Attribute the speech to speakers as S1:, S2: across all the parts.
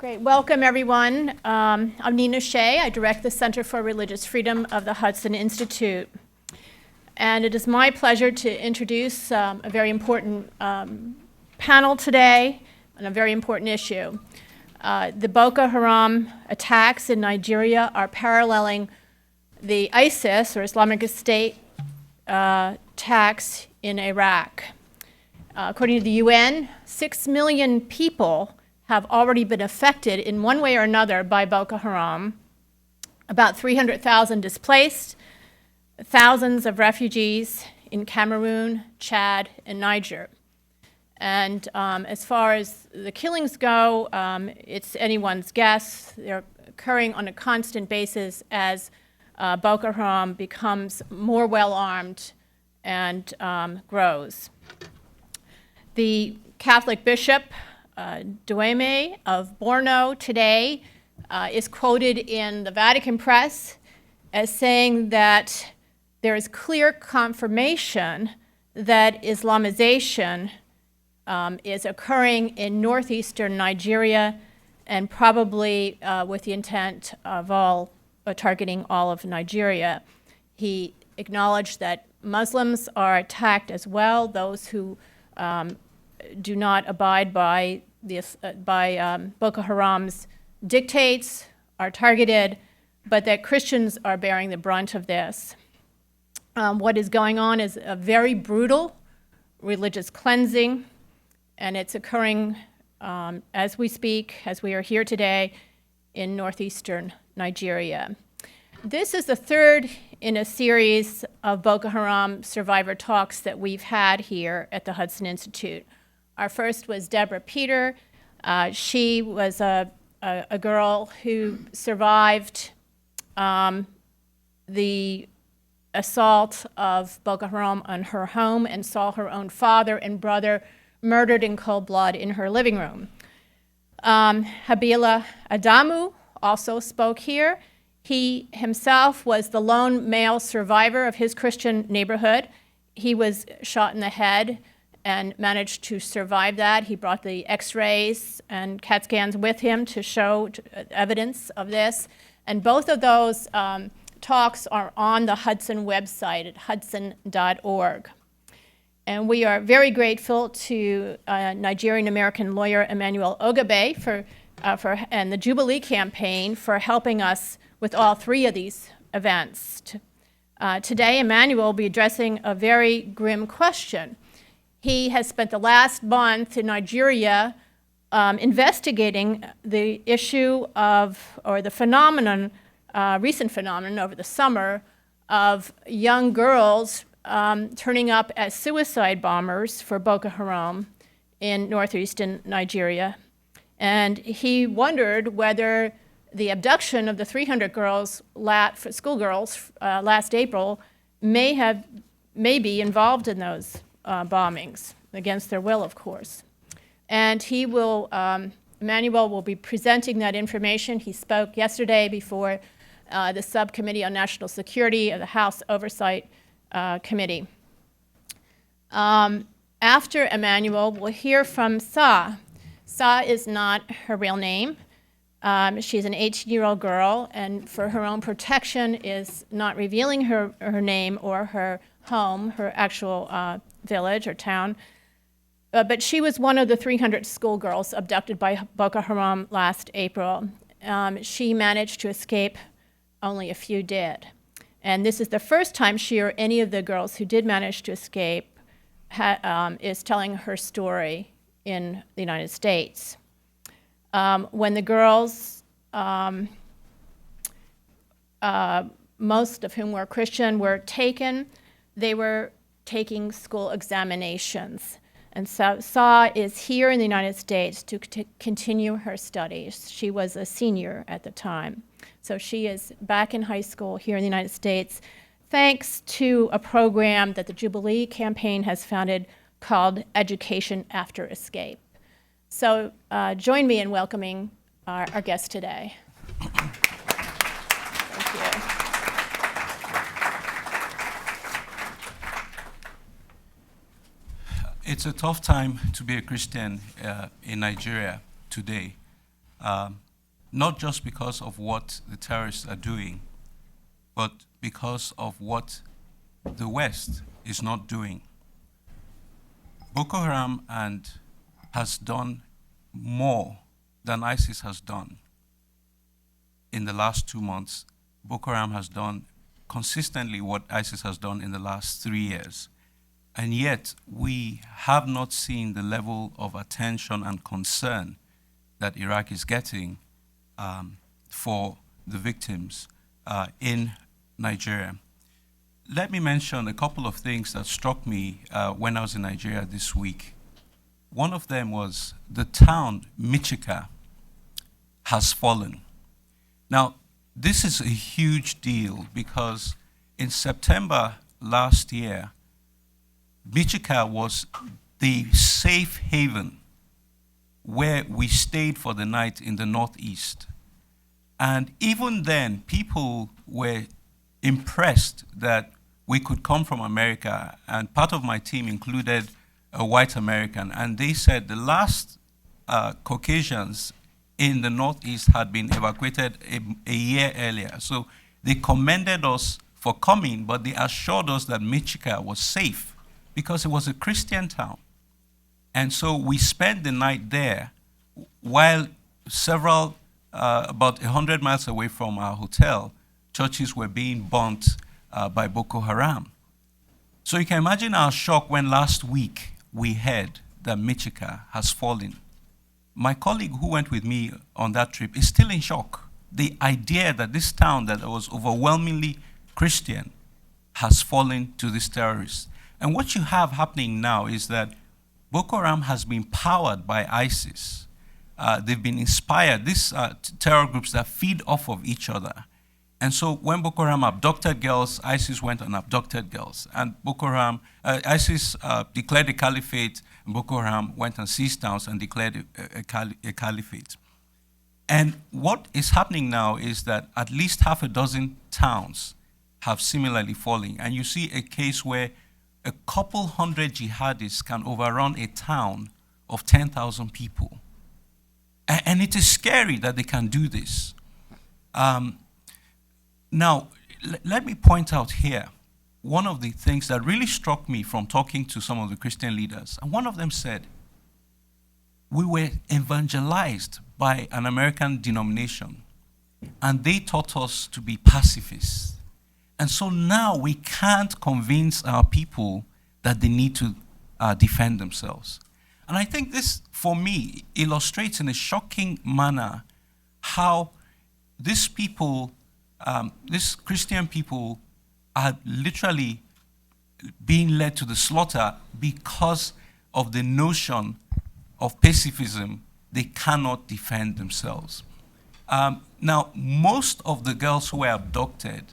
S1: Great. Welcome, everyone. I'm Nina Shea. I direct the Center for Religious Freedom of the Hudson Institute. And it is my pleasure to introduce a very important panel today on a very important issue. The Boko Haram attacks in Nigeria are paralleling the ISIS, or Islamic State, attacks in Iraq. According to the UN, 6 million people have already been affected in one way or another by Boko Haram, about 300,000 displaced, thousands of refugees in Cameroon, Chad, and Niger. And as far as the killings go, it's anyone's guess. They're occurring on a constant basis as Boko Haram becomes more well-armed and grows. The Catholic bishop, Dueme of Borno today is quoted in the Vatican press as saying that there is clear confirmation that Islamization is occurring in northeastern Nigeria and probably with the intent of targeting all of Nigeria. He acknowledged that Muslims are attacked as well, those who do not abide by Boko Haram's dictates are targeted, but that Christians are bearing the brunt of this. What is going on is a very brutal religious cleansing, and it's occurring as we speak, as we are here today in northeastern Nigeria. This is the third in a series of Boko Haram survivor talks that we've had here at the Hudson Institute. Our first was Deborah Peter. She was a girl who survived the assault of Boko Haram on her home and saw her own father and brother murdered in cold blood in her living room. Habila Adamu also spoke here. He himself was the lone male survivor of his Christian neighborhood. He was shot in the head and managed to survive that. He brought the x-rays and CAT scans with him to show evidence of this. And both of those talks are on the Hudson website at hudson.org. And we are very grateful to Nigerian-American lawyer Emmanuel Ogebe and the Jubilee Campaign for helping us with all three of these events. Today, Emmanuel will be addressing a very grim question. He has spent the last month in Nigeria investigating the issue of, or the phenomenon, recent phenomenon over the summer of young girls turning up as suicide bombers for Boko Haram in northeastern Nigeria. And he wondered whether the abduction of the 300 girls, schoolgirls, last April may be involved in those bombings, against their will, of course. And Emmanuel will be presenting that information. He spoke yesterday before the Subcommittee on National Security of the House Oversight Committee. After Emmanuel, we'll hear from Sa. Sa is not her real name. She's an 18-year-old girl, and for her own protection is not revealing her name or her home, her actual village or town. But she was one of the 300 schoolgirls abducted by Boko Haram last April. She managed to escape, only a few did. And this is the first time she or any of the girls who did manage to escape is telling her story in the United States. When the girls, most of whom were Christian, were taken, they were taking school examinations. And so Sa is here in the United States to continue her studies. She was a senior at the time. So she is back in high school here in the United States, thanks to a program that the Jubilee Campaign has founded called Education After Escape. So join me in welcoming our guest today. Thank you.
S2: It's a tough time to be a Christian in Nigeria today. not just because of what the terrorists are doing, but because of what the West is not doing. Boko Haram has done more than ISIS has done in the last 2 months. Boko Haram has done consistently what ISIS has done in the last 3 years. And yet, we have not seen the level of attention and concern that Iraq is getting for the victims in Nigeria. Let me mention a couple of things that struck me when I was in Nigeria this week. One of them was the town Michika has fallen. Now, this is a huge deal because in September last year, Michika was the safe haven where we stayed for the night in the Northeast. And even then, people were impressed that we could come from America, and part of my team included a white American, and they said the last Caucasians in the Northeast had been evacuated a year earlier. So they commended us for coming, but they assured us that Michika was safe because it was a Christian town. And so we spent the night there while several, about 100 miles away from our hotel, churches were being burnt by Boko Haram. So you can imagine our shock when last week we heard that Michika has fallen. My colleague who went with me on that trip is still in shock. The idea that this town that was overwhelmingly Christian has fallen to these terrorists. And what you have happening now is that Boko Haram has been powered by ISIS. They've been inspired, these terror groups that feed off of each other. And so when Boko Haram abducted girls, ISIS went and abducted girls. And Boko Haram, ISIS declared a caliphate, and Boko Haram went and seized towns and declared a caliphate. And what is happening now is that at least half a dozen towns have similarly fallen. And you see a case where a couple hundred jihadists can overrun a town of 10,000 people. And it is scary that they can do this. Now, let me point out here one of the things that really struck me from talking to some of the Christian leaders. And one of them said, we were evangelized by an American denomination, and they taught us to be pacifists. And so now we can't convince our people that they need to defend themselves. And I think this, for me, illustrates in a shocking manner how these people, these Christian people, are literally being led to the slaughter because of the notion of pacifism. They cannot defend themselves. Now, most of the girls who were abducted,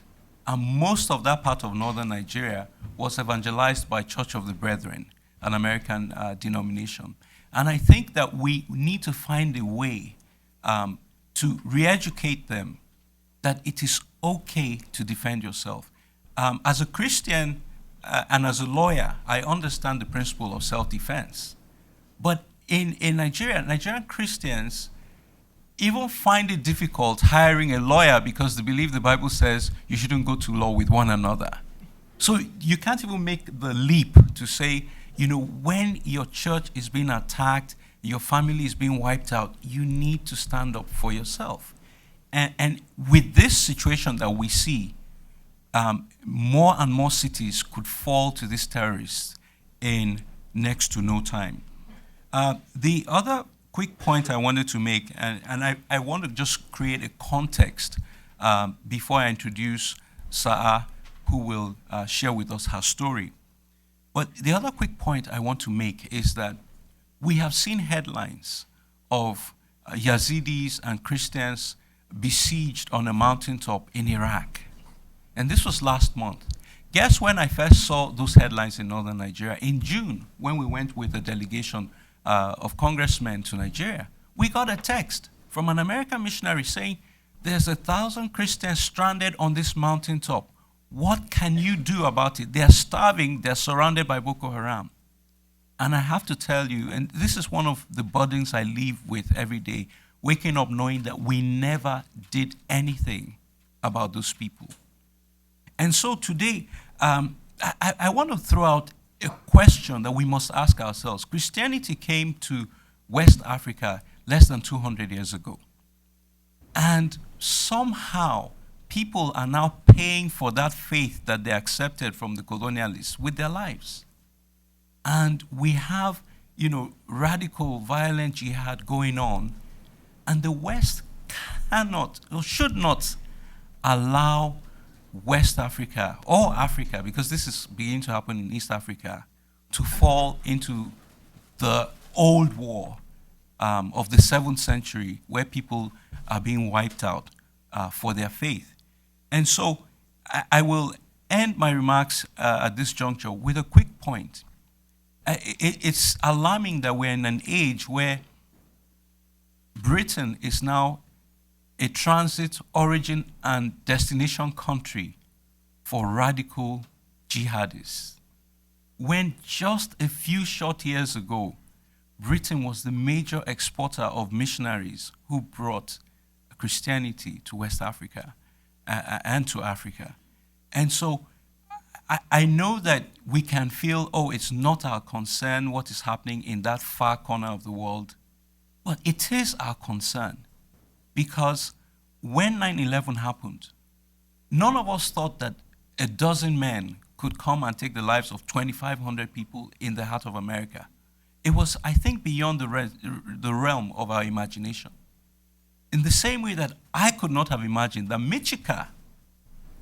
S2: and most of that part of northern Nigeria, was evangelized by Church of the Brethren, an American denomination. And I think that we need to find a way to re-educate them that it is okay to defend yourself. As a Christian and as a lawyer, I understand the principle of self-defense. But in Nigeria, Nigerian Christians even find it difficult hiring a lawyer because they believe the Bible says you shouldn't go to law with one another. So you can't even make the leap to say, you know, when your church is being attacked, your family is being wiped out, you need to stand up for yourself. And with this situation that we see, more and more cities could fall to these terrorists in next to no time. The other quick point I wanted to make, and I want to just create a context before I introduce Sa'a, who will share with us her story. But the other quick point I want to make is that we have seen headlines of Yazidis and Christians besieged on a mountaintop in Iraq. And this was last month. Guess when I first saw those headlines in northern Nigeria? In June, when we went with a delegation of congressmen to Nigeria, we got a text from an American missionary saying, there's 1,000 Christians stranded on this mountaintop. What can you do about it? They're starving, they're surrounded by Boko Haram. And I have to tell you, and this is one of the burdens I live with every day, waking up knowing that we never did anything about those people. And so today, I want to throw out a question that we must ask ourselves. Christianity came to West Africa less than 200 years ago. And somehow, people are now paying for that faith that they accepted from the colonialists with their lives. And we have, radical, violent jihad going on. And the West cannot or should not allow West Africa or Africa, because this is beginning to happen in East Africa, to fall into the old war of the 7th century, where people are being wiped out for their faith. And so I will end my remarks at this juncture with a quick point. It's alarming that we're in an age where Britain is now a transit, origin, and destination country for radical jihadists. When just a few short years ago, Britain was the major exporter of missionaries who brought Christianity to West Africa and to Africa. And so I know that we can feel, it's not our concern what is happening in that far corner of the world. But it is our concern, because when 9/11 happened, none of us thought that a dozen men could come and take the lives of 2,500 people in the heart of America. It was, I think, beyond the realm of our imagination. In the same way that I could not have imagined that Michika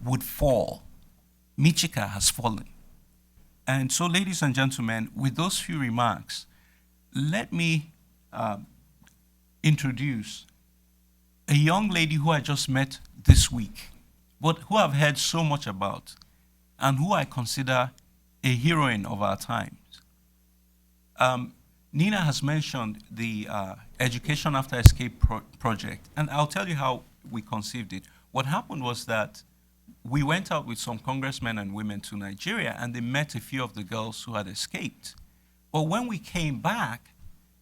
S2: would fall, Michika has fallen. And so, ladies and gentlemen, with those few remarks, let me introduce a young lady who I just met this week, but who I've heard so much about, and who I consider a heroine of our times. Nina has mentioned the Education After Escape project, and I'll tell you how we conceived it. What happened was that we went out with some congressmen and women to Nigeria, and they met a few of the girls who had escaped. But when we came back,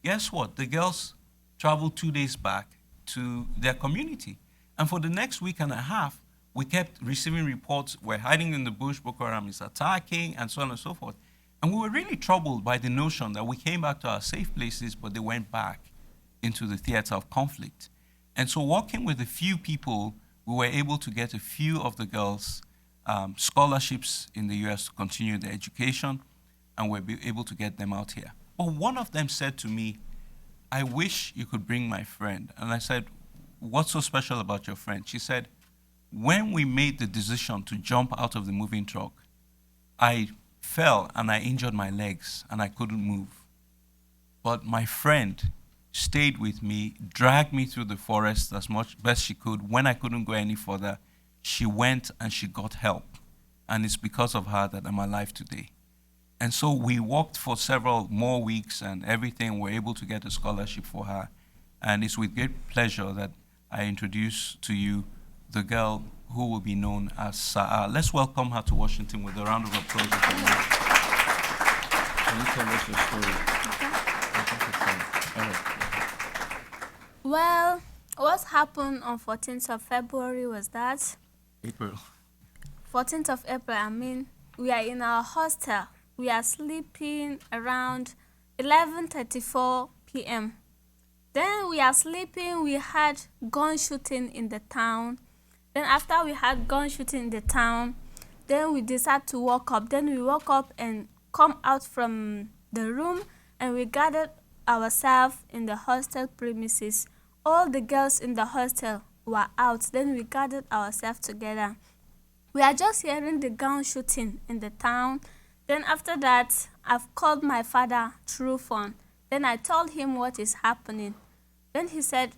S2: guess what? The girls traveled 2 days back to their community. And for the next week and a half, we kept receiving reports, we're hiding in the bush, Boko Haram is attacking, and so on and so forth. And we were really troubled by the notion that we came back to our safe places, but they went back into the theater of conflict. And so working with a few people, we were able to get a few of the girls scholarships in the US to continue their education, and we're able to get them out here. But one of them said to me, I wish you could bring my friend. And I said, what's so special about your friend? She said, when we made the decision to jump out of the moving truck, I fell and I injured my legs and I couldn't move. But my friend stayed with me, dragged me through the forest as much best she could. When I couldn't go any further, she went and she got help. And it's because of her that I'm alive today. And so we walked for several more weeks and everything. We're able to get a scholarship for her. And it's with great pleasure that I introduce to you the girl who will be known as Sa'a. Let's welcome her to Washington with a round of applause. Can you tell us your story?
S3: Well, what happened on 14th of February was that...
S2: April.
S3: 14th of April, we are in our hostel. We are sleeping around 11:34 p.m. Then we are sleeping, we had gun shooting in the town. Then after we had gun shooting in the town, then we decided to walk up. Then we woke up and come out from the room, and we gathered ourselves in the hostel premises. All the girls in the hostel were out. Then we gathered ourselves together. We are just hearing the gun shooting in the town. Then after that, I've called my father through phone. Then I told him what is happening. Then he said,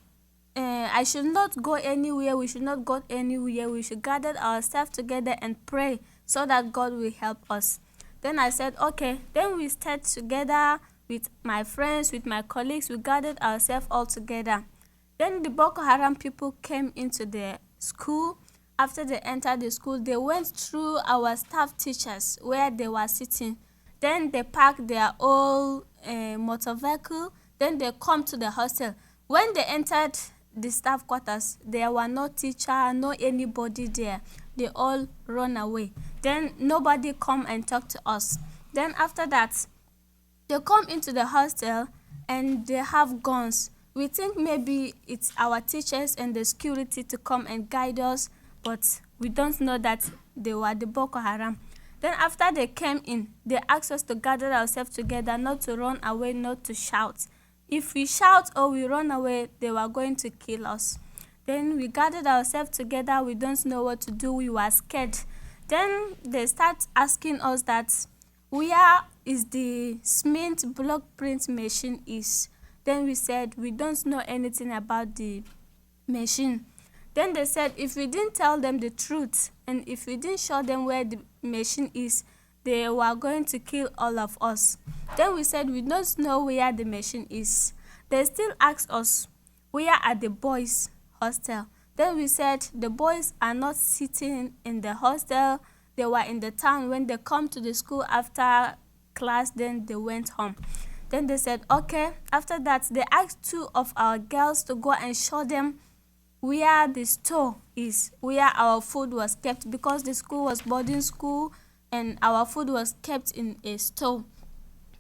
S3: I should not go anywhere. We should not go anywhere. We should gather ourselves together and pray so that God will help us. Then I said, okay. Then we stayed together with my friends, with my colleagues. We gathered ourselves all together. Then the Boko Haram people came into the school. After they entered the school, they went through our staff teachers where they were sitting. Then they parked their old motor vehicle. Then they come to the hostel. When they entered the staff quarters, there were no teacher, no anybody there. They all run away. Then nobody come and talk to us. Then after that, they come into the hostel and they have guns. We think maybe it's our teachers and the security to come and guide us, but we don't know that they were the Boko Haram. Then after they came in, they asked us to gather ourselves together, not to run away, not to shout. If we shout or we run away, they were going to kill us. Then we gathered ourselves together. We don't know what to do. We were scared. Then they start asking us that where is the cement block print machine is. Then we said we don't know anything about the machine. Then they said if we didn't tell them the truth and if we didn't show them where the machine is, they were going to kill all of us. Then we said we don't know where the machine is. They still asked us where are the boys' hostel. Then we said the boys are not sitting in the hostel. They were in the town. When they come to the school after class, then they went home. Then they said okay. After that, they asked two of our girls to go and show them where the store is, where our food was kept, because the school was boarding school and our food was kept in a store.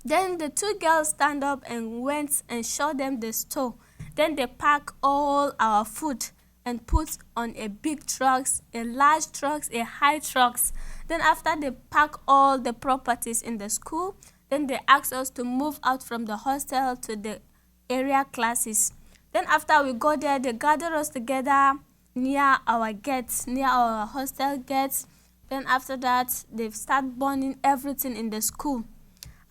S3: Then the two girls stand up and went and showed them the store. Then they pack all our food and put on a big trucks, a large trucks, a high trucks. Then after they pack all the properties in the school, then they asked us to move out from the hostel to the area classes. Then after we go there, they gather us together near our gates, near our hostel gates. Then after that, they start burning everything in the school.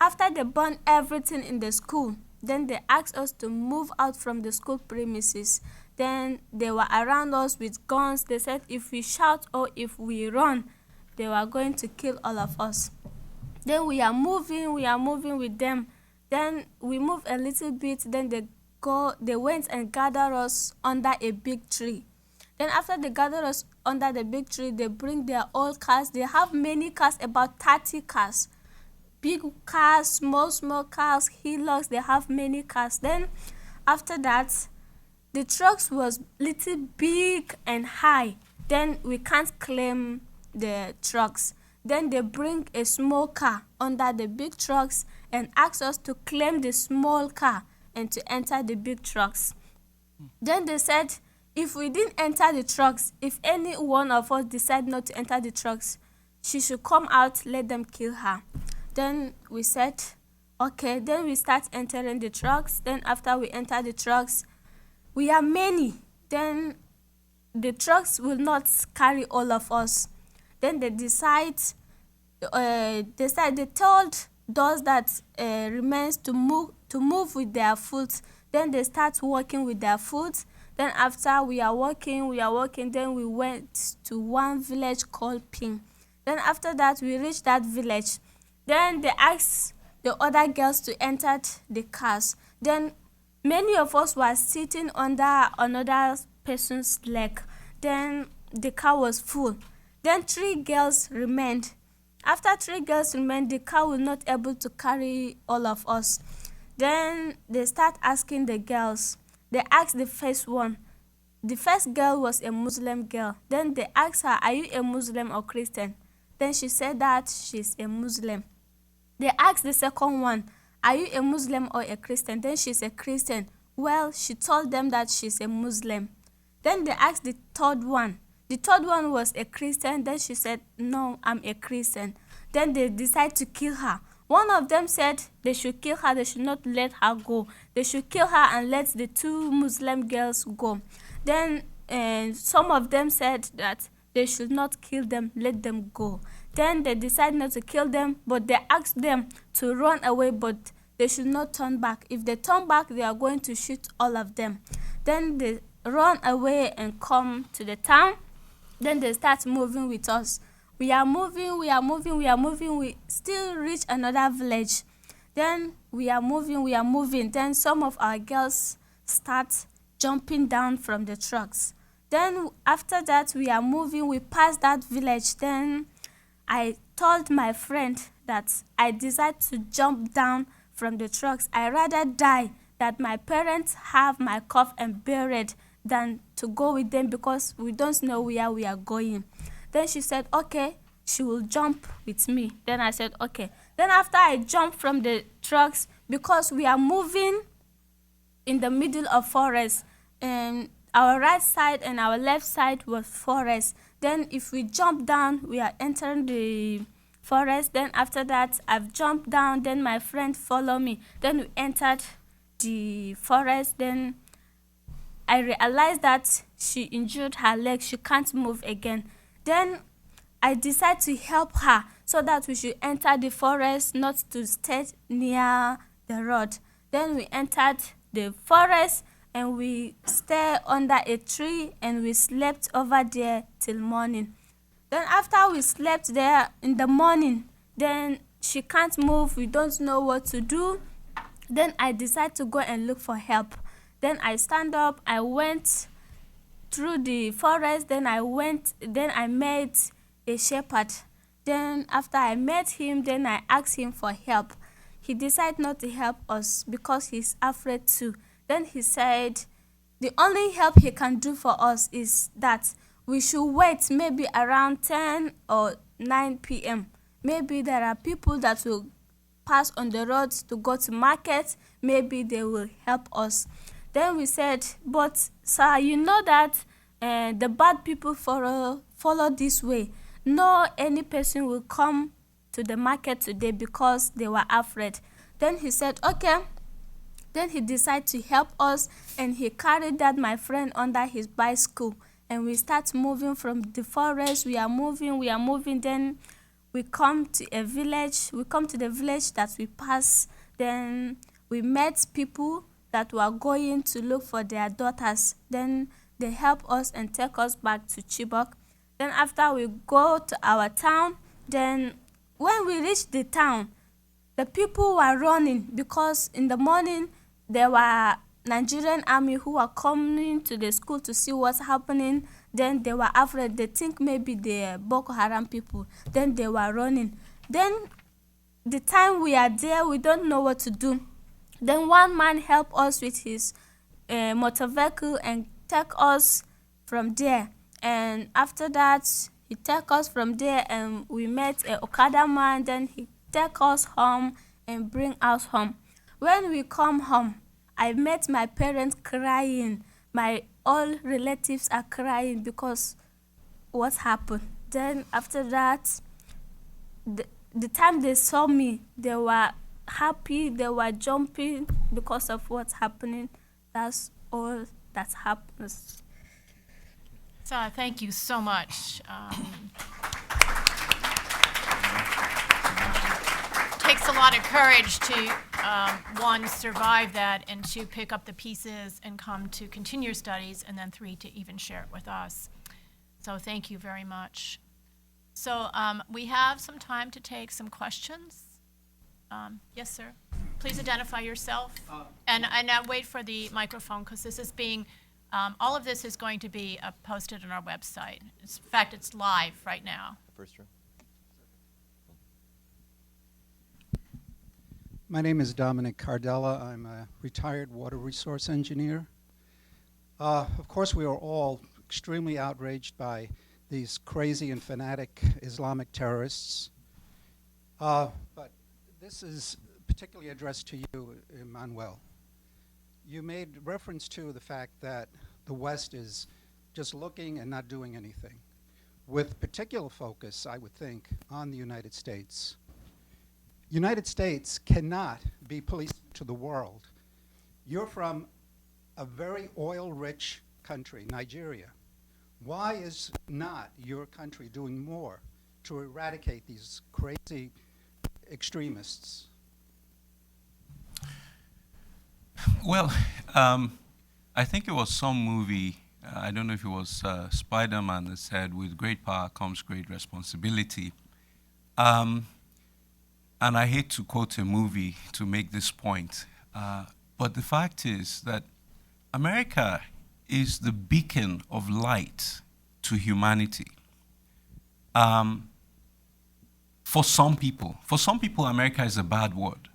S3: After they burn everything in the school, then they asked us to move out from the school premises. Then they were around us with guns. They said if we shout or if we run, they were going to kill all of us. Then we are moving with them. Then we move a little bit, then they went and gathered us under a big tree. Then after they gathered us under the big tree, they bring their old cars. They have many cars, about 30 cars. Big cars, small cars, hillocks, they have many cars. Then after that, the trucks was little big and high. Then we can't claim the trucks. Then they bring a small car under the big trucks and ask us to claim the small car and to enter the big trucks. Then they said if we didn't enter the trucks, if any one of us decide not to enter the trucks, she should come out, let them kill her. Then we said okay. Then we start entering the trucks. Then after we enter the trucks, we are many. Then the trucks will not carry all of us. Then they told those that remains to move with their foot. Then they start walking with their foot. Then after we are walking, then we went to one village called Ping. Then after that, we reached that village. Then they asked the other girls to enter the cars. Then many of us were sitting under another person's leg. Then the car was full. Then 3 girls remained. After 3 girls remained, the car was not able to carry all of us. Then they start asking the girls. They asked the first one. The first girl was a Muslim girl. Then they asked her, are you a Muslim or Christian? Then she said that she's a Muslim. They asked the second one, are you a Muslim or a Christian? Then she's a Christian. Well, she told them that she's a Muslim. Then they asked the third one. The third one was a Christian. Then she said, no, I'm a Christian. Then they decided to kill her. One of them said they should kill her. They should not let her go. They should kill her and let the 2 Muslim girls go. Then some of them said that they should not kill them, let them go. Then they decided not to kill them, but they asked them to run away, but they should not turn back. If they turn back, they are going to shoot all of them. Then they run away and come to the town. Then they start moving with us. We are moving. We still reach another village. Then we are moving. Then some of our girls start jumping down from the trucks. Then after that, we are moving. We pass that village. Then I told my friend that I decided to jump down from the trucks. I rather die that my parents have my cup and buried than to go with them because we don't know where we are going. Then she said, okay, she will jump with me. Then I said, okay. Then after I jumped from the trucks, because we are moving in the middle of forest, and our right side and our left side was forest. Then if we jump down, we are entering the forest. Then after that, I've jumped down, then my friend followed me. Then we entered the forest. Then I realized that she injured her leg. She can't move again. Then I decided to help her so that we should enter the forest, not to stay near the road. Then we entered the forest and we stayed under a tree and we slept over there till morning. Then after we slept there in the morning, then she can't move, we don't know what to do. Then I decided to go and look for help. Then I stand up, I went through the forest, then I met a shepherd. Then after I met him, then I asked him for help. He decided not to help us because he's afraid too. Then he said the only help he can do for us is that we should wait maybe around 10 or 9 p.m. Maybe there are people that will pass on the road to go to market. Maybe they will help us. Then we said, but sir, you know that the bad people follow this way. No, any person will come to the market today because they were afraid. Then he said, okay. Then he decided to help us, and he carried that my friend under his bicycle, and we start moving from the forest. We are moving. Then we come to a village. We come to the village that we pass. Then we met people that were going to look for their daughters. Then they help us and take us back to Chibok. Then after we go to our town, then when we reach the town, the people were running because in the morning there were Nigerian army who were coming to the school to see what's happening. Then they were afraid. They think maybe the Boko Haram people. Then they were running. Then the time we are there, we don't know what to do. Then one man helped us with his motor vehicle and take us from there. And after that, he took us from there and we met a Okada man. Then he took us home and bring us home. When we come home, I met my parents crying. My all relatives are crying because what happened. Then after that, the time they saw me, they were happy, they were jumping because of what's happening. That's all that happens.
S1: So thank you so much. Takes a lot of courage to, one, survive that, and to pick up the pieces and come to continue your studies, and then 3, to even share it with us. So thank you very much. So we have some time to take some questions. Yes, sir. Please identify yourself. And now wait for the microphone, because this is being, all of this is going to be posted on our website. In fact, it's live right now.
S4: First row.
S5: My name is Dominic Cardella. I'm a retired water resource engineer. Of course, we are all extremely outraged by these crazy and fanatic Islamic terrorists. But this is particularly addressed to you, Emmanuel. You made reference to the fact that the West is just looking and not doing anything, with particular focus, I would think, on the United States. United States cannot be police to the world. You're from a very oil-rich country, Nigeria. Why is not your country doing more to eradicate these crazy extremists?
S2: Well, I think it was some movie, I don't know if it was Spider-Man, that said, with great power comes great responsibility. And I hate to quote a movie to make this point, but the fact is that America is the beacon of light to humanity. For some people, America is a bad word.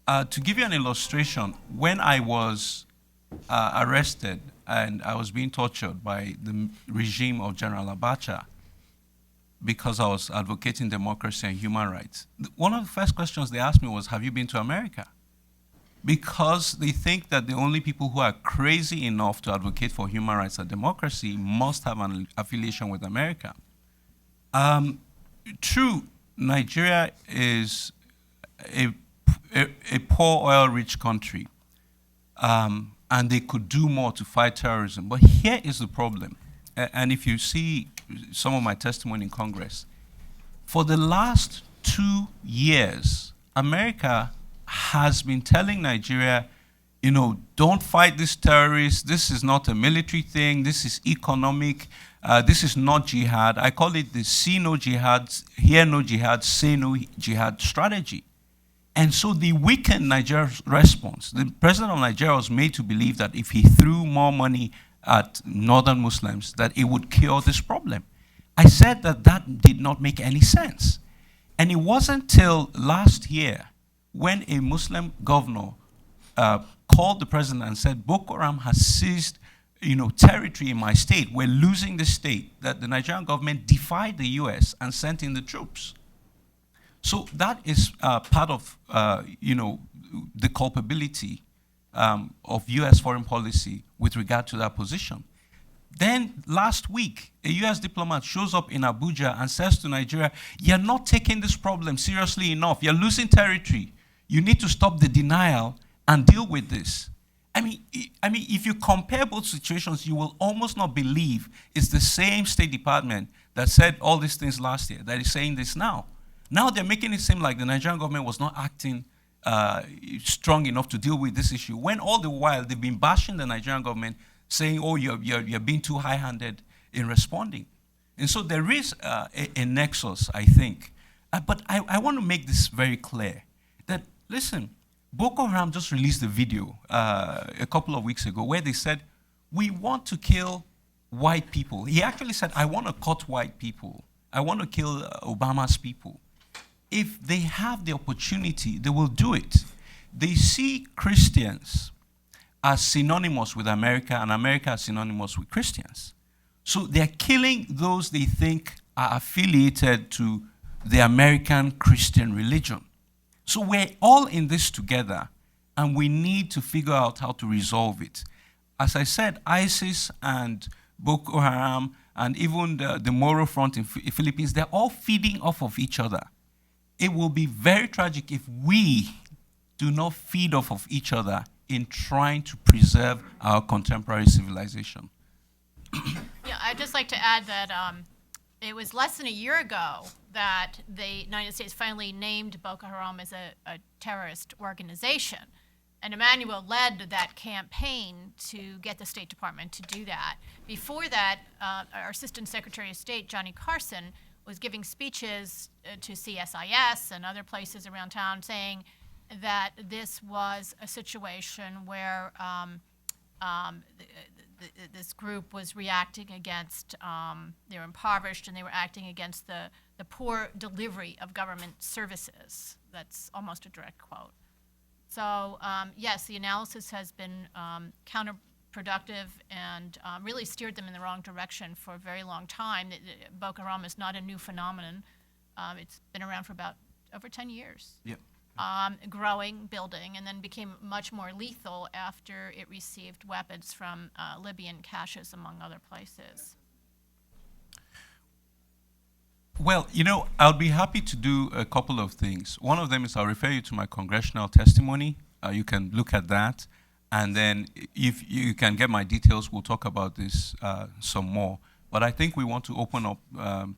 S2: To give you an illustration, when I was arrested and I was being tortured by the regime of General Abacha because I was advocating democracy and human rights, one of the first questions they asked me was, have you been to America? Because they think that the only people who are crazy enough to advocate for human rights and democracy must have an affiliation with America. True, Nigeria is a poor oil-rich country, and they could do more to fight terrorism. But here is the problem, and if you see some of my testimony in Congress, for the last 2 years, America has been telling Nigeria, you know, don't fight these terrorists. This is not a military thing. This is economic. This is not jihad. I call it the see no jihad, hear no jihad, say no jihad strategy. And so they weakened Nigeria's response. The president of Nigeria was made to believe that if he threw more money at northern Muslims, that it would cure this problem. I said that that did not make any sense. And it wasn't till last year when a Muslim governor called the president and said, Boko Haram has seized, you know, territory in my state. We're losing the state. That the Nigerian government defied the US and sent in the troops. So that is part of, you know, the culpability of US foreign policy with regard to that position. Then last week, a US diplomat shows up in Abuja and says to Nigeria, you're not taking this problem seriously enough. You're losing territory. You need to stop the denial and deal with this. I mean, if you compare both situations, you will almost not believe it's the same State Department that said all these things last year that is saying this now. Now they're making it seem like the Nigerian government was not acting strong enough to deal with this issue, when all the while they've been bashing the Nigerian government, saying, oh, you're being too high-handed in responding. And so there is a nexus, I think. But I want to make this very clear, that, listen, Boko Haram just released a video a couple of weeks ago where they said, we want to kill white people. He actually said, I want to cut white people. I want to kill Obama's people. If they have the opportunity, they will do it. They see Christians as synonymous with America and America as synonymous with Christians. So they're killing those they think are affiliated to the American Christian religion. So we're all in this together, and we need to figure out how to resolve it. As I said, ISIS and Boko Haram and even the Moro Front in Philippines, they're all feeding off of each other. It will be very tragic if we do not feed off of each other in trying to preserve our contemporary civilization.
S1: Yeah, I'd just like to add that it was less than a year ago that the United States finally named Boko Haram as a terrorist organization. And Emmanuel led that campaign to get the State Department to do that. Before that, our Assistant Secretary of State, Johnny Carson, was giving speeches to CSIS and other places around town saying that this was a situation where this group was reacting against, they were impoverished and they were acting against the poor delivery of government services. That's almost a direct quote. So yes, the analysis has been counterproductive and really steered them in the wrong direction for a very long time. Boko Haram is not a new phenomenon. It's been around for about over 10 years. Yep. Growing, building, and then became much more lethal after it received weapons from Libyan caches, among other places.
S2: Well, you know, I'll be happy to do a couple of things. One of them is I'll refer you to my congressional testimony. You can look at that. And then if you can get my details, we'll talk about this some more. But I think we want to open up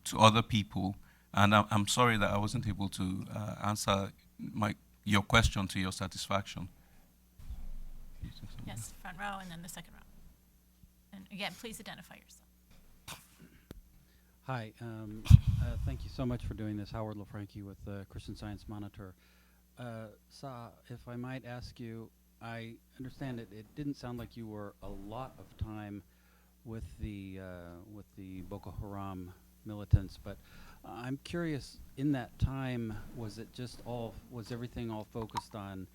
S2: to other people. And I'm sorry that I wasn't able to answer your question to your satisfaction.
S1: Yes, front row and then the second row. And again, please identify yourself.
S4: Hi, thank you so much for doing this. Howard LaFranchi with the Christian Science Monitor. Sa, if I might ask you, I understand it didn't sound like you were a lot of time with the Boko Haram militants, but I'm curious, in that time, was everything all focused on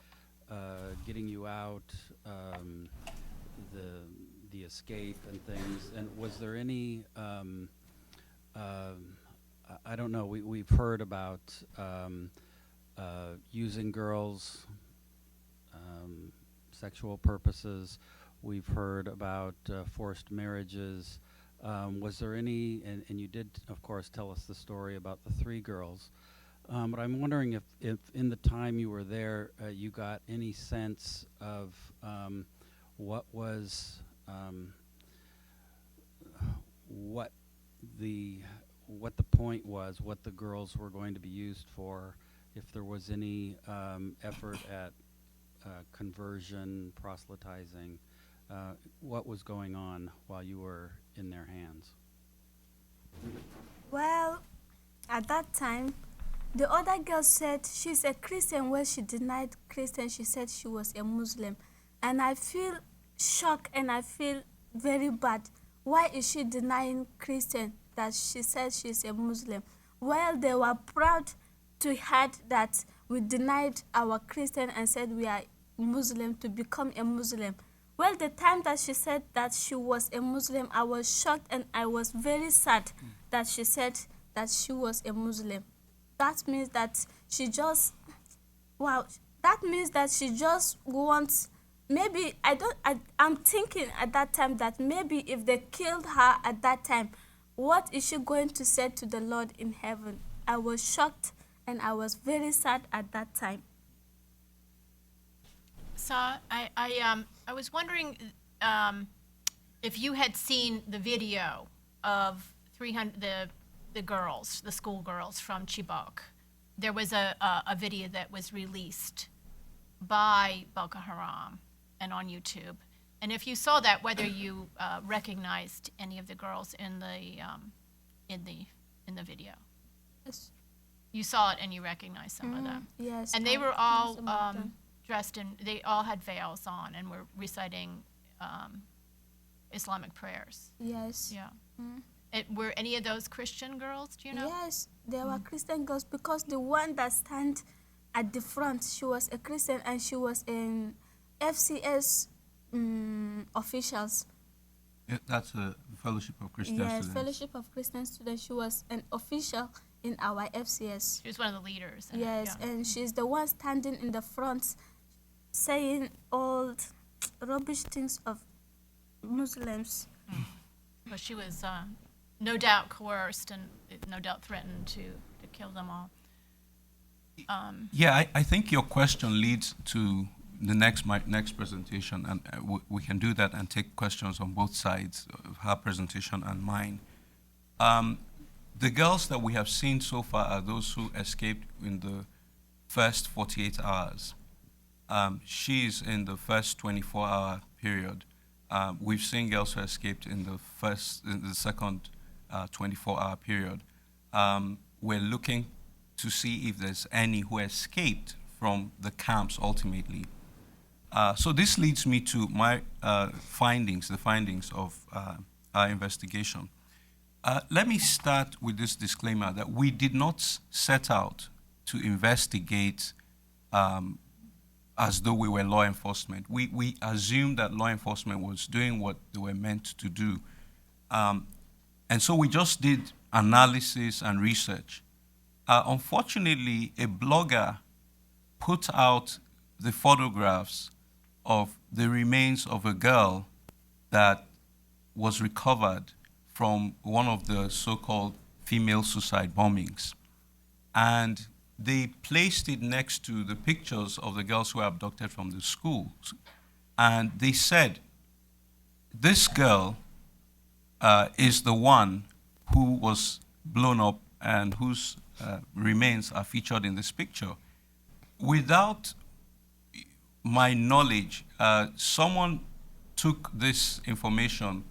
S4: getting you out, the escape and things. And was there any, I don't know, we've heard about using girls, sexual purposes. We've heard about forced marriages. Was there any, and you did, of course, tell us the story about the 3 girls, but I'm wondering if in the time you were there, you got any sense of what was, what the point was, what the girls were going to be used for, if there was any effort at conversion, proselytizing, what was going on while you were in their hands?
S3: Well, at that time, the other girl said she's a Christian. When she denied Christian, she said she was a Muslim. And I feel shocked and I feel very bad. Why is she denying Christian that she said she's a Muslim? Well, they were proud to hear that we denied our Christian and said we are Muslim to become a Muslim. Well, the time that she said that she was a Muslim, I was shocked and I was very sad that she said that she was a Muslim. That means that she just, wow, that means that she just wants, maybe, I'm thinking at that time that maybe if they killed her at that time, what is she going to say to the Lord in heaven? I was shocked and I was very sad at that time.
S1: So I was wondering if you had seen the video of 300 the girls, the schoolgirls from Chibok. There was a video that was released by Boko Haram and on YouTube. And if you saw that, whether you recognized any of the girls in the video.
S3: Yes.
S1: You saw it and you recognized some of them.
S3: Yes.
S1: And they
S3: I
S1: were
S3: know
S1: all
S3: some of them.
S1: dressed in, they all had veils on and were reciting Islamic prayers.
S3: Yes.
S1: Yeah. Were any of those Christian girls, do you know?
S3: Yes, they were Christian girls because the one that stand at the front, she was a Christian and she was in FCS officials.
S2: Yeah, that's a Fellowship of Christian
S3: Yes,
S2: Students.
S3: Fellowship of Christian Students. She was an official in our FCS.
S1: She was one of the leaders.
S3: Yes,
S1: yeah.
S3: and she's the one standing in the front saying all rubbish things of Muslims.
S1: Well, she was no doubt coerced and no doubt threatened to kill them all.
S2: Yeah, I think your question leads to the my next presentation, and we can do that and take questions on both sides of her presentation and mine. The girls that we have seen so far are those who escaped in the first 48 hours. She's in the first 24-hour period. We've seen girls who escaped in the second 24-hour period. We're looking to see if there's any who escaped from the camps ultimately. So this leads me to my findings, the findings of our investigation. Let me start with this disclaimer that we did not set out to investigate as though we were law enforcement. We assumed that law enforcement was doing what they were meant to do. And so we just did analysis and research. Unfortunately, a blogger put out the photographs of the remains of a girl that was recovered from one of the so-called female suicide bombings. And they placed it next to the pictures of the girls who were abducted from the schools. And they said, this girl is the one who was blown up and whose remains are featured in this picture. Without my knowledge, someone took this information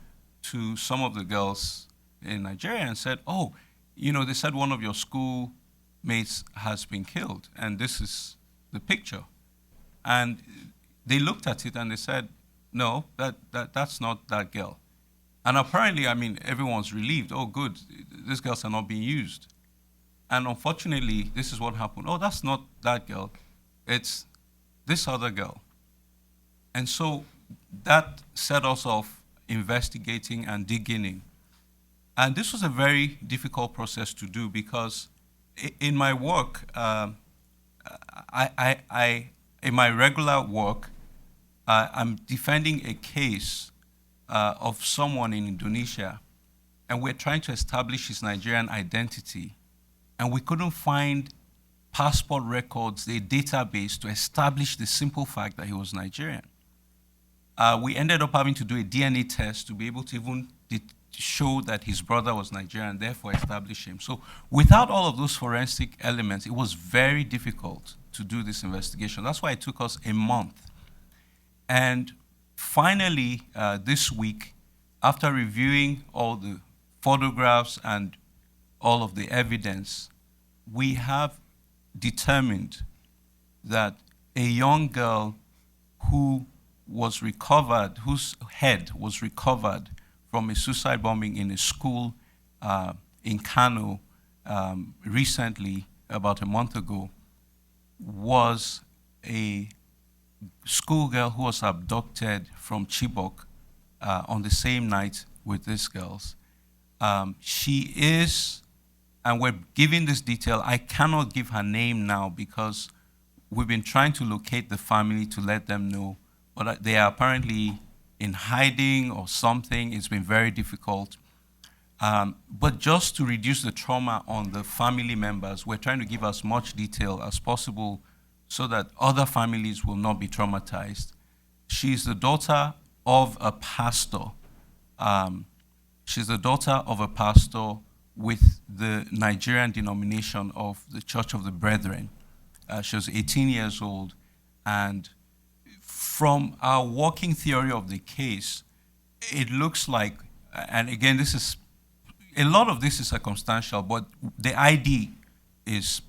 S2: to some of the girls in Nigeria and said, oh, they said one of your schoolmates has been killed, and this is the picture. And they looked at it and they said, no, that's not that girl. And apparently, everyone's relieved. Oh, good, these girls are not being used. And unfortunately, this is what happened. Oh, that's not that girl. It's this other girl. And so that set us off investigating and digging in. And this was a very difficult process to do because in my work, in my regular work, I'm defending a case of someone in Indonesia, and we're trying to establish his Nigerian identity, and we couldn't find passport records, a database to establish the simple fact that he was Nigerian. We ended up having to do a DNA test to be able to even show that his brother was Nigerian, therefore establish him. So without all of those forensic elements, it was very difficult to do this investigation. That's why it took us a month. And finally, this week, after reviewing all the photographs and all of the evidence, we have determined that a young girl who was recovered, whose head was recovered from a suicide bombing in a school in Kano recently, about a month ago, was a schoolgirl who was abducted from Chibok on the same night with these girls. She is, and we're giving this detail, I cannot give her name now because we've been trying to locate the family to let them know, but they are apparently in hiding or something. It's been very difficult. But just to reduce the trauma on the family members, we're trying to give as much detail as possible so that other families will not be traumatized. She's the daughter of a pastor. She's the daughter of a pastor with the Nigerian denomination of the Church of the Brethren. She was 18 years old, and from our working theory of the case, it looks like, and again, this is, a lot of this is circumstantial, but the ID is,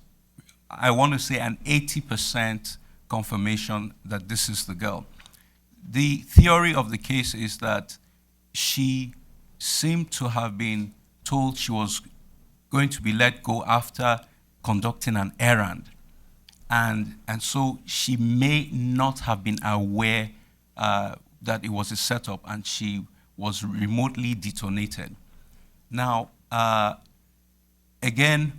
S2: I want to say, an 80% confirmation that this is the girl. The theory of the case is that she seemed to have been told she was going to be let go after conducting an errand. And so she may not have been aware that it was a setup, and she was remotely detonated. Now, again,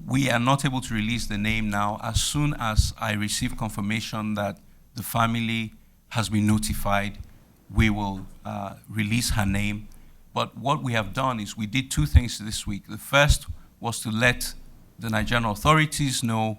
S2: we are not able to release the name now. As soon as I receive confirmation that the family has been notified, we will release her name. But what we have done is we did two things this week. The first was to let the Nigerian authorities know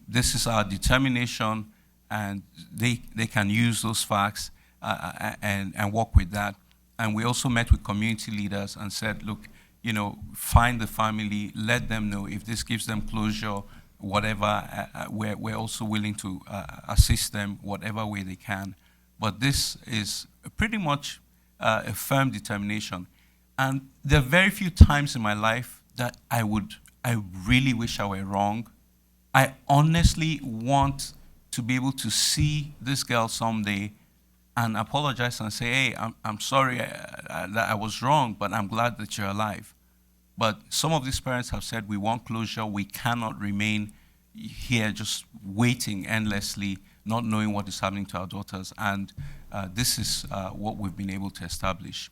S2: this is our determination, and they can use those facts and work with that. And we also met with community leaders and said, look, you know, find the family, let them know if this gives them closure, whatever, we're also willing to assist them whatever way they can. But this is pretty much a firm determination. And there are very few times in my life that I really wish I were wrong. I honestly want to be able to see this girl someday and apologize and say, hey, I'm sorry that I was wrong, but I'm glad that you're alive. But some of these parents have said, we want closure. We cannot remain here just waiting endlessly, not knowing what is happening to our daughters. And this is what we've been able to establish.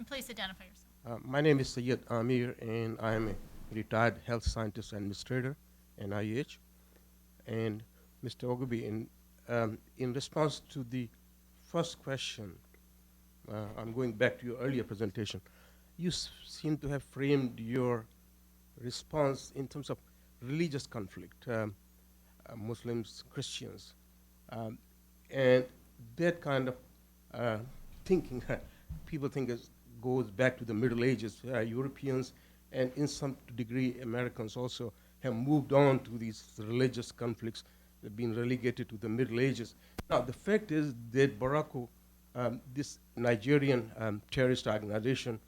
S1: Please identify yourself.
S6: My name is Syed Amir, and I am a retired health scientist administrator in IUH. And Mr. Ogebe, in response to the first question, I'm going back to your earlier presentation. You seem to have framed your response in terms of religious conflict, Muslims, Christians, and that kind of thinking, people think goes back to the Middle Ages. Europeans and in some degree Americans also have moved on to these religious conflicts. They've been relegated to the Middle Ages. Now, the fact is that Boko, this Nigerian terrorist organization,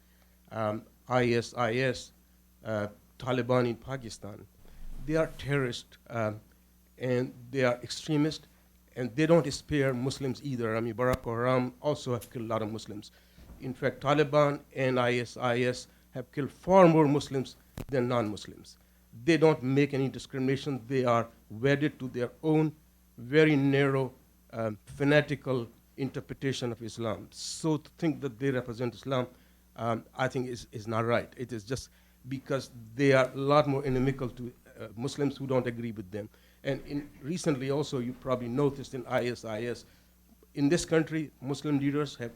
S6: ISIS, Taliban in Pakistan, they are terrorists and they are extremists, and they don't spare Muslims either. I mean, Boko Haram also have killed a lot of Muslims. In fact, Taliban and ISIS have killed far more Muslims than non-Muslims. They don't make any discrimination. They are wedded to their own very narrow, fanatical interpretation of Islam. So to think that they represent Islam, I think is not right. It is just because they are a lot more inimical to Muslims who don't agree with them. And recently also, you probably noticed in ISIS, in this country, Muslim leaders have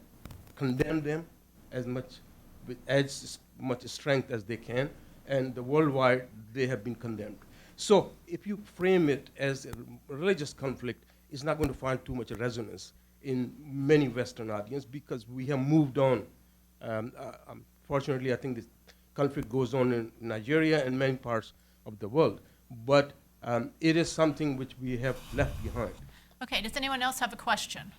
S6: condemned them as much strength as they can, and worldwide they have been condemned. So if you frame it as a religious conflict, it's not going to find too much resonance in many Western audiences because we have moved on. Fortunately, I think this conflict goes on in Nigeria and many parts of the world, but it is something which we have left behind.
S1: Okay, does anyone else have a question?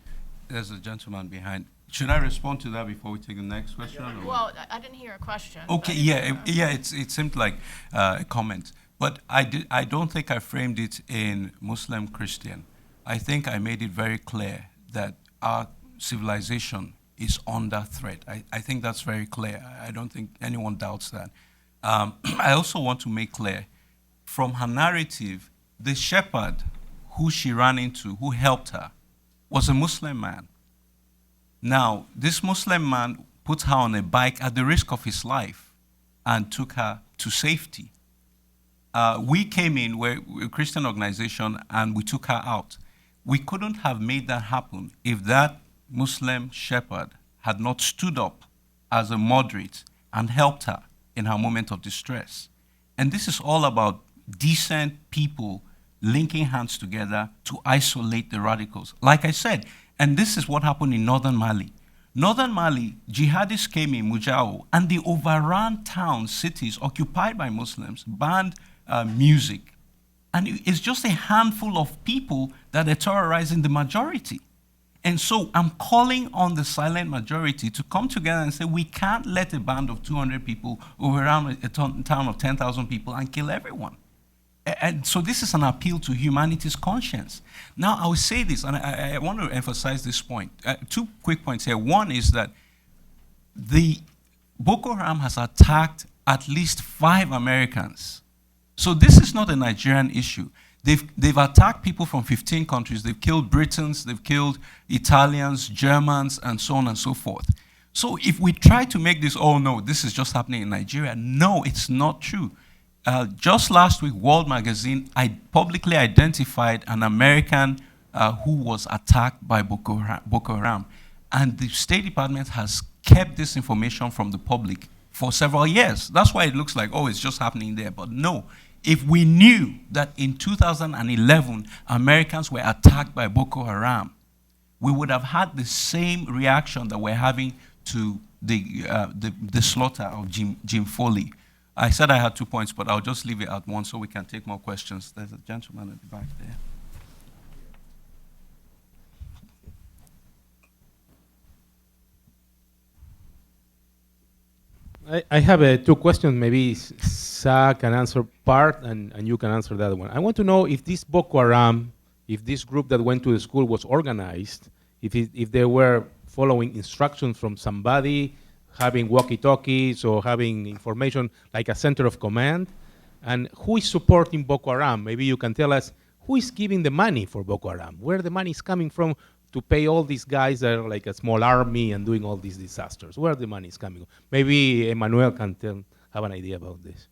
S2: There's a gentleman behind. Should I respond to that before we take the next question? Or?
S1: Well, I didn't hear a question.
S2: Okay, it seemed like a comment. But I don't think I framed it in Muslim Christian. I think I made it very clear that our civilization is under threat. I think that's very clear. I don't think anyone doubts that. I also want to make clear, from her narrative, the shepherd who she ran into, who helped her, was a Muslim man. Now, this Muslim man put her on a bike at the risk of his life and took her to safety. We came in, we're a Christian organization, and we took her out. We couldn't have made that happen if that Muslim shepherd had not stood up as a moderate and helped her in her moment of distress. And this is all about decent people linking hands together to isolate the radicals. Like I said, and this is what happened in northern Mali. Northern Mali, jihadists came in, Mujao, and they overran towns, cities occupied by Muslims, banned music. And it's just a handful of people that are terrorizing the majority. And so I'm calling on the silent majority to come together and say, we can't let a band of 200 people overrun a town of 10,000 people and kill everyone. And so this is an appeal to humanity's conscience. Now, I will say this, and I want to emphasize this point. 2 quick points here. One is that the Boko Haram has attacked at least 5 Americans. So this is not a Nigerian issue. They've attacked people from 15 countries. They've killed Britons, they've killed Italians, Germans, and so on and so forth. So if we try to make this, oh no, this is just happening in Nigeria, no, it's not true. Just last week, World Magazine publicly identified an American who was attacked by Boko Haram. And the State Department has kept this information from the public for several years. That's why it looks like, oh, it's just happening there. But no, if we knew that in 2011, Americans were attacked by Boko Haram, we would have had the same reaction that we're having to the slaughter of Jim Foley. I said I had 2 points, but I'll just leave it at 1 so we can take more questions. There's a gentleman at the back
S7: there. I have 2 questions. Maybe Sa can answer part, and you can answer the other one. I want to know if this Boko Haram, if this group that went to the school was organized, if they were following instructions from somebody, having walkie-talkies or having information like a center of command, and who is supporting Boko Haram? Maybe you can tell us who is giving the money for Boko Haram, where the money is coming from to pay all these guys that are like a small army and doing all these disasters. Where the money is coming from? Maybe Emmanuel can have an idea about this.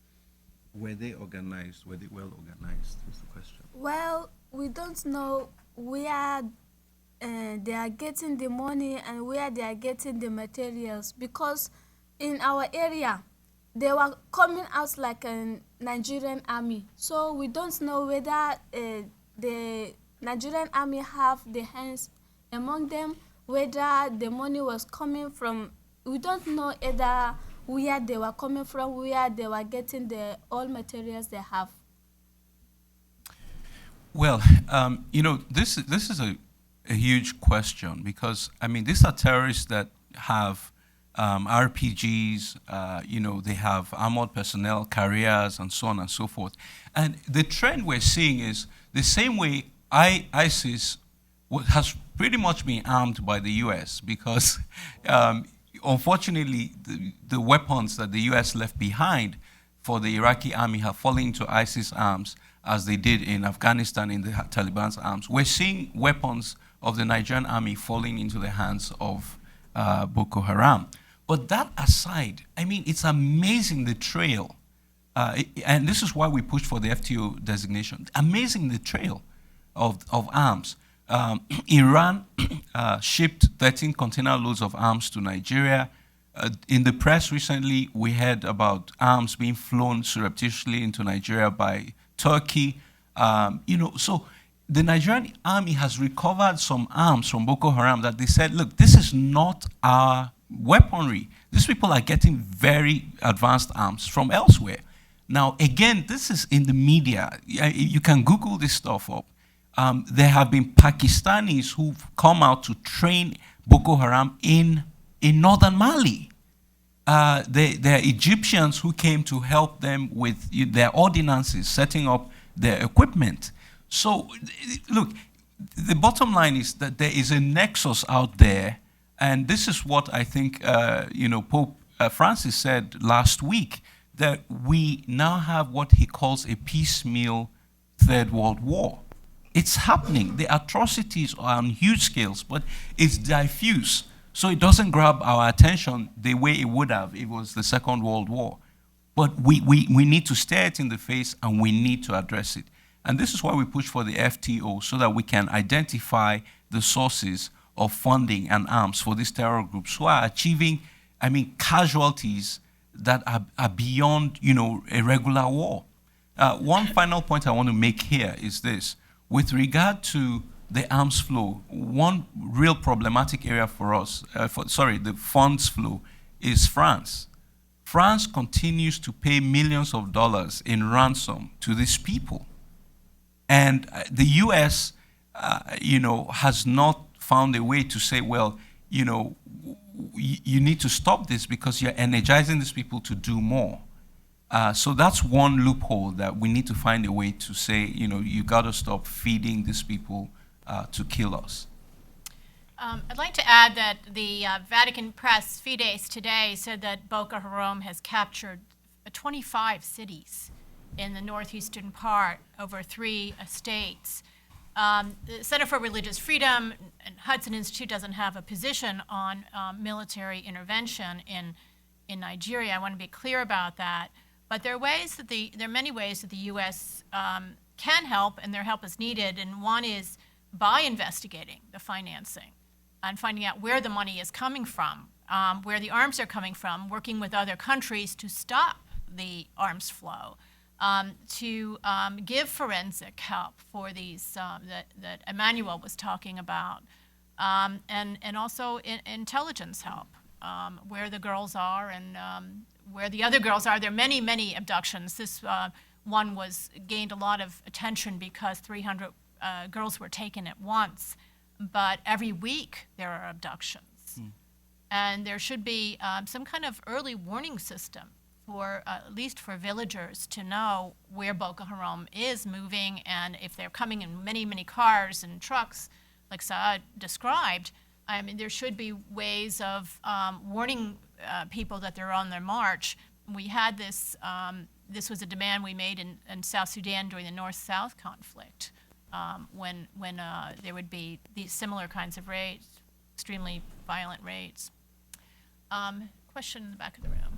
S2: Were they organized? Were they well organized? Is the question.
S3: Well, we don't know where they are getting the money and where they are getting the materials, because in our area they were coming out like a Nigerian army. So we don't know whether the Nigerian army have the hands among them, whether the money was coming from. We don't know either where they were coming from, where they were getting the all materials they have.
S2: Well, this is a huge question, because I mean, these are terrorists that have RPGs, they have armored personnel, carriers, and so on and so forth. And the trend we're seeing is the same way ISIS has pretty much been armed by the US, because unfortunately the weapons that the US left behind for the Iraqi army have fallen into ISIS arms as they did in Afghanistan in the Taliban's arms. We're seeing weapons of the Nigerian army falling into the hands of Boko Haram. But that aside, I mean, it's amazing the trail, and this is why we pushed for the FTO designation, amazing the trail of arms. Iran shipped 13 container loads of arms to Nigeria. In the press recently, we heard about arms being flown surreptitiously into Nigeria by Turkey. So the Nigerian army has recovered some arms from Boko Haram that they said, look, this is not our weaponry. These people are getting very advanced arms from elsewhere. Now, again, this is in the media. You can Google this stuff up. There have been Pakistanis who've come out to train Boko Haram in northern Mali. There are Egyptians who came to help them with their ordinances, setting up their equipment. So, look, the bottom line is that there is a nexus out there, and this is what I think Pope Francis said last week, that we now have what he calls a piecemeal Third World War. It's happening. The atrocities are on huge scales, but it's diffuse. So it doesn't grab our attention the way it would have if it was the Second World War. But we need to stare it in the face, and we need to address it. And this is why we push for the FTO, so that we can identify the sources of funding and arms for these terror groups who are achieving, casualties that are beyond, a regular war. One final point I want to make here is this. With regard to the arms flow, one real problematic area for us, the funds flow, is France. France continues to pay millions of dollars in ransom to these people. And the US, has not found a way to say, well, you need to stop this because you're energizing these people to do more. So that's one loophole that we need to find a way to say, you got to stop feeding these people to kill us.
S1: I'd like to add that the Vatican press, Fides today, said that Boko Haram has captured 25 cities in the northeastern part over 3 states. The Center for Religious Freedom and Hudson Institute doesn't have a position on military intervention in Nigeria. I want to be clear about that. But there are many ways that the U.S. Can help, and their help is needed. And one is by investigating the financing and finding out where the money is coming from, where the arms are coming from, working with other countries to stop the arms flow, to give forensic help for these that Emmanuel was talking about, and also intelligence help, where the girls are and where the other girls are. There are many, many abductions. This one gained a lot of attention because 300 girls were taken at once, but every week there are abductions. And there should be some kind of early warning system for, at least for villagers, to know where Boko Haram is moving, and if they're coming in many, many cars and trucks, like Saad described, there should be ways of warning people that they're on their march. We had this, this was a demand we made in South Sudan during the North-South conflict, when there would be these similar kinds of raids, extremely violent raids. Question in the back of the room.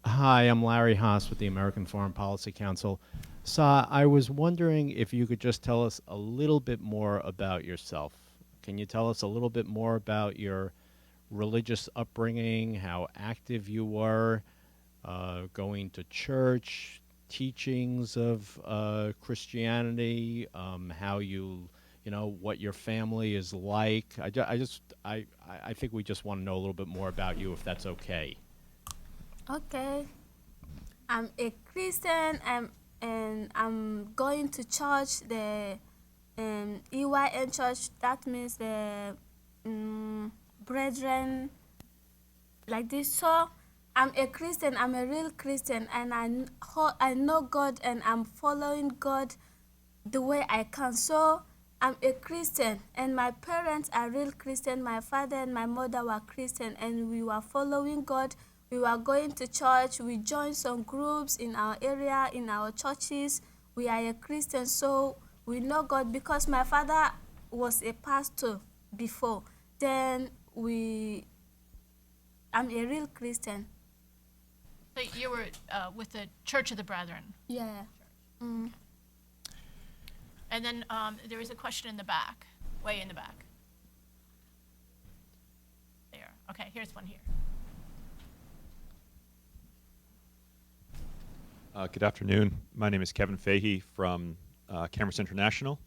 S8: Hi, I'm Larry Haas with the American Foreign Policy Council. Sa, I was wondering if you could just tell us a little bit more about yourself. Can you tell us a little bit more about your religious upbringing, how active you were, going to church, teachings of Christianity, how what your family is like? I think we just want to know a little bit more about you, if that's okay.
S3: Okay. I'm a Christian, and I'm going to church, the EYN church. That means the brethren, like this. So I'm a Christian. I'm a real Christian, and I know God, and I'm following God the way I can. So I'm a Christian, and my parents are real Christian. My father and my mother were Christian, and we were following God. We were going to church. We joined some groups in our area, in our churches. We are a Christian, so we know God because my father was a pastor before. Then I'm a real Christian.
S1: So you were with the Church of the Brethren.
S3: Yeah. Mm.
S1: And then there was a question in the back, way in the back. There. Okay, here's one here.
S9: Good afternoon. My name is Kevin Fahey from Cameras International.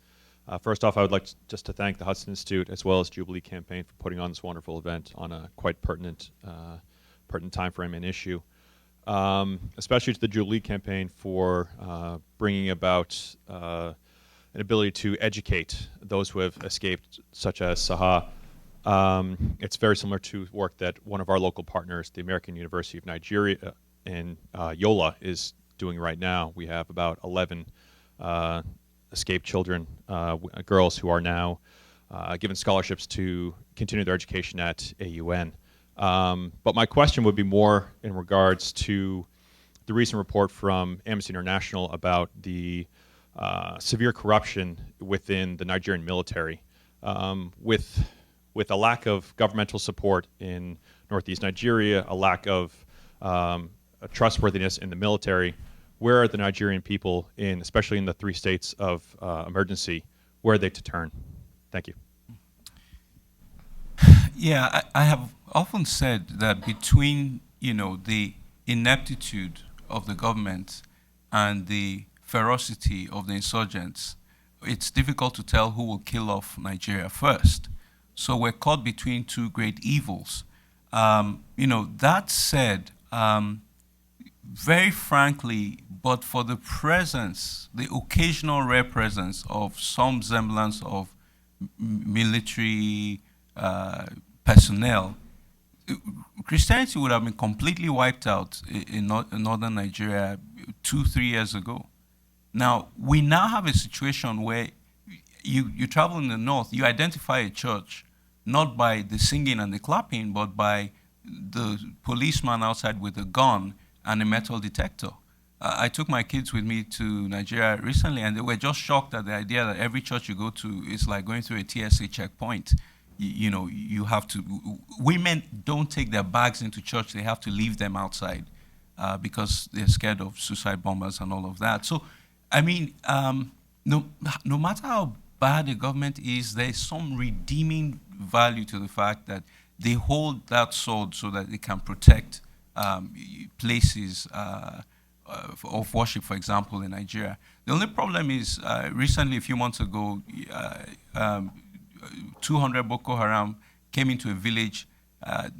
S9: First off, I would like just to thank the Hudson Institute as well as Jubilee Campaign for putting on this wonderful event on a quite pertinent time frame and issue. Especially to the Jubilee Campaign for bringing about an ability to educate those who have escaped, such as Saha. It's very similar to work that one of our local partners, the American University of Nigeria in Yola, is doing right now. We have about 11 escaped children, girls who are now given scholarships to continue their education at AUN. But my question would be more in regards to the recent report from Amnesty International about the severe corruption within the Nigerian military, with a lack of governmental support in northeast Nigeria, a lack of trustworthiness in the military. Where are the Nigerian people especially in the 3 states of emergency, where are they to turn? Thank you.
S2: Yeah, I have often said that between, the ineptitude of the government and the ferocity of the insurgents, it's difficult to tell who will kill off Nigeria first. So we're caught between 2 great evils. That said, very frankly, but for the presence, the occasional rare presence of some semblance of military personnel, Christianity would have been completely wiped out in northern Nigeria 2-3 years ago. Now, we now have a situation where you travel in the north, you identify a church not by the singing and the clapping, but by the policeman outside with a gun and a metal detector. I took my kids with me to Nigeria recently, and they were just shocked at the idea that every church you go to is like going through a TSA checkpoint. You have to, women don't take their bags into church, they have to leave them outside because they're scared of suicide bombers and all of that. So, I mean, no matter how bad the government is, there's some redeeming value to the fact that they hold that sword so that they can protect places of worship, for example, in Nigeria. The only problem is recently, a few months ago, 200 Boko Haram came into a village.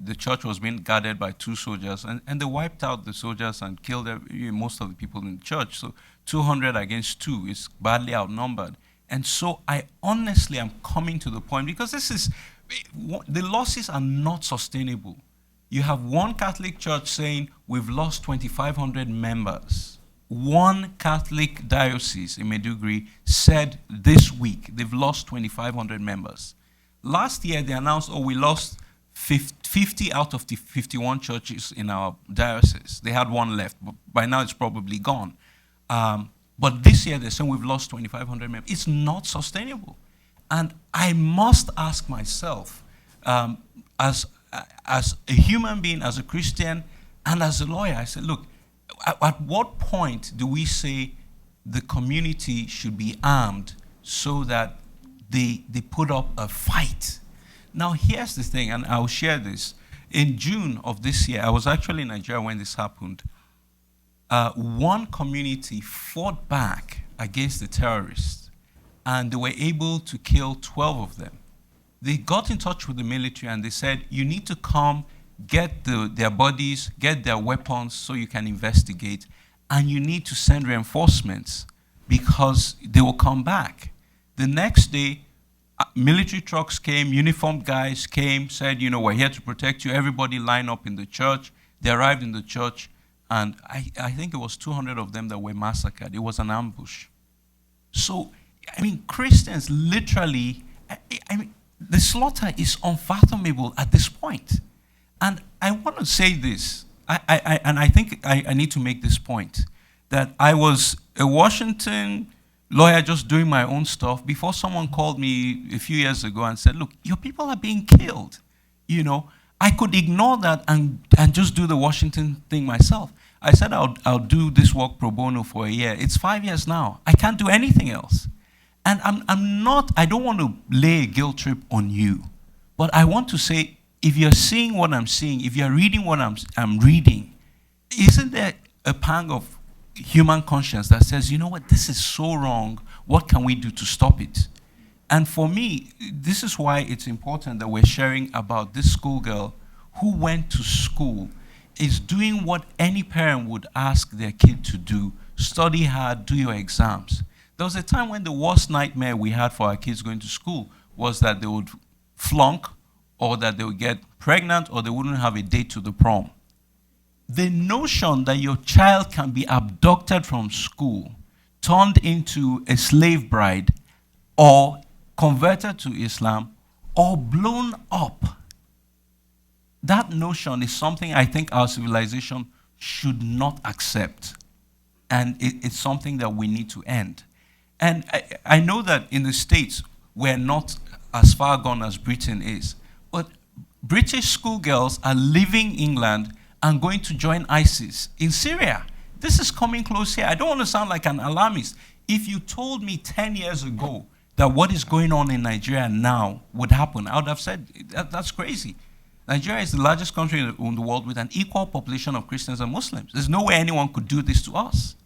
S2: The church was being guarded by 2 soldiers, and they wiped out the soldiers and killed most of the people in the church. So 200 against 2 is badly outnumbered. And so I honestly am coming to the point, because the losses are not sustainable. You have one Catholic church saying, we've lost 2,500 members. One Catholic diocese in Maiduguri said this week they've lost 2,500 members. Last year they announced, we lost 50 out of the 51 churches in our diocese. They had one left, but by now it's probably gone. But this year they're saying we've lost 2,500 members. It's not sustainable. And I must ask myself, as a human being, as a Christian, and as a lawyer, I said, look, at what point do we say the community should be armed so that they put up a fight? Now, here's the thing, and I'll share this. In June of this year, I was actually in Nigeria when this happened. One community fought back against the terrorists, and they were able to kill 12 of them. They got in touch with the military and they said, you need to come, get their bodies, get their weapons so you can investigate, and you need to send reinforcements because they will come back. The next day, military trucks came, uniformed guys came, said, we're here to protect you. Everybody line up in the church. They arrived in the church, and I think it was 200 of them that were massacred. It was an ambush. So I mean, Christians literally, I mean, the slaughter is unfathomable at this point. And I want to say this, and I think I need to make this point, that I was a Washington lawyer just doing my own stuff before someone called me a few years ago and said, look, your people are being killed. You know, I could ignore that and just do the Washington thing myself. I said I'll do this work pro bono for a year. It's 5 years now. I can't do anything else. And I don't want to lay a guilt trip on you, but I want to say, if you're seeing what I'm seeing, if you're reading what I'm reading, isn't there a pang of human conscience that says, you know what, this is so wrong, what can we do to stop it? And for me, this is why it's important that we're sharing about this schoolgirl who went to school, is doing what any parent would ask their kid to do: study hard, do your exams. There was a time when the worst nightmare we had for our kids going to school was that they would flunk, or that they would get pregnant, or they wouldn't have a date to the prom. The notion that your child can be abducted from school, turned into a slave bride, or converted to Islam, or blown up, that notion is something I think our civilization should not accept. And it's something that we need to end. And I know that in the States, we're not as far gone as Britain is, but British schoolgirls are leaving England and going to join ISIS in Syria. This is coming close here. I don't want to sound like an alarmist. If you told me 10 years ago that what is going on in Nigeria now would happen, I would have said, that's crazy. Nigeria is the largest country in the world with an equal population of Christians and Muslims. There's no way anyone could do this to us.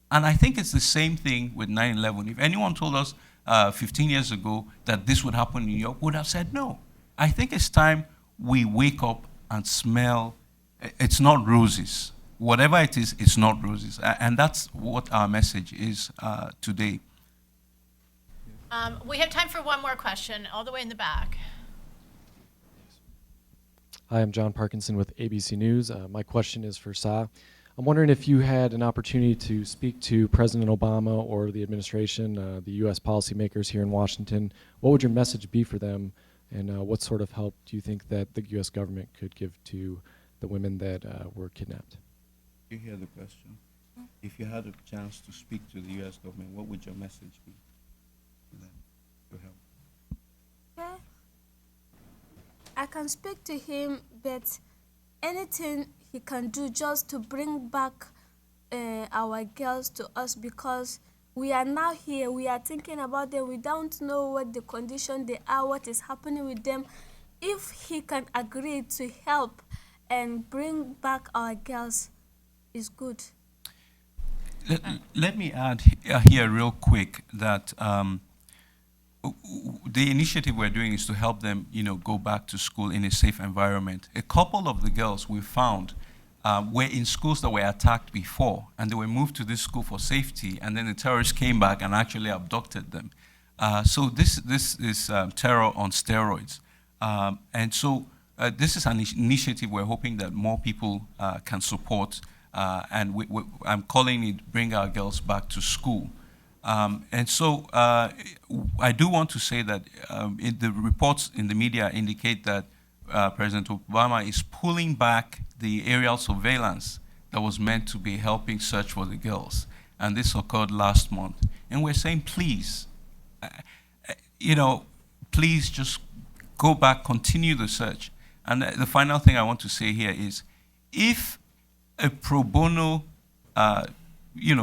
S2: And I think it's the same thing with 9/11. If anyone told us 15 years ago that this would happen in New York, we would have said no. I think it's time we wake up and smell. It's not roses. Whatever it is, it's not roses. And that's what our message is today.
S1: We have time for one more question, all the way in the back.
S10: Hi, I'm John Parkinson with ABC News. My question is for Sa. I'm wondering if you had an opportunity to speak to President Obama or the administration, the U.S. policymakers here in Washington. What would your message be for them, and what sort of help do you think that the U.S. government could give to the women that were kidnapped?
S2: You hear the question? If you had a chance to speak to the U.S. government, what would your message be to them to help?
S3: Okay. I can speak to him, but anything he can do just to bring back our girls to us, because we are now here, we are thinking about them, we don't know what the condition they are, what is happening with them. If he can agree to help and bring back our girls, is good.
S2: Let me add here real quick that the initiative we're doing is to help them, go back to school in a safe environment. A couple of the girls we found were in schools that were attacked before, and they were moved to this school for safety, and then the terrorists came back and actually abducted them. So this is terror on steroids. And so this is an initiative we're hoping that more people can support, and I'm calling it Bring Our Girls Back to School. And so I do want to say that the reports in the media indicate that President Obama is pulling back the aerial surveillance that was meant to be helping search for the girls. And this occurred last month. And we're saying, please, please just go back, continue the search. And the final thing I want to say here is, if a pro bono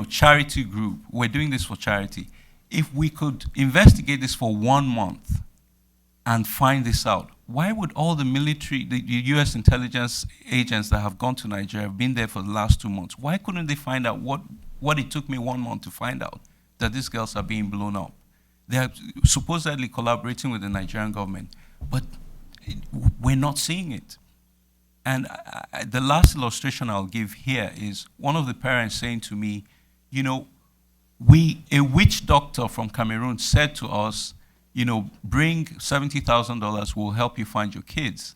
S2: charity group, we're doing this for charity, if we could investigate this for 1 month and find this out, why would all the military, the U.S. intelligence agents that have gone to Nigeria, have been there for the last 2 months, why couldn't they find out what it took me 1 month to find out, that these girls are being blown up? They are supposedly collaborating with the Nigerian government, but we're not seeing it. And the last illustration I'll give here is one of the parents saying to me, a witch doctor from Cameroon said to us, bring $70,000, we'll help you find your kids.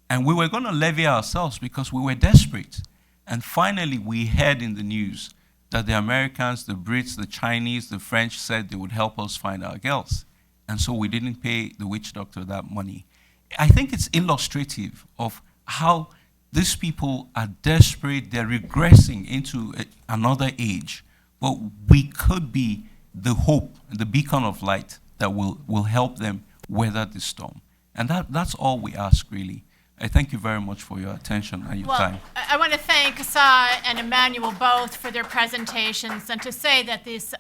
S2: And we were going to levy ourselves because we were desperate. And finally, we heard in the news that the Americans, the Brits, the Chinese, the French said they would help us find our girls. And so we didn't pay the witch doctor that money. I think it's illustrative of how these people are desperate, they're regressing into another age, but we could be the hope, the beacon of light that will help them weather the storm. And that's all we ask, really. I thank you very much for your attention and your time.
S1: I want to thank Sa and Emmanuel both for their presentations, and to say that these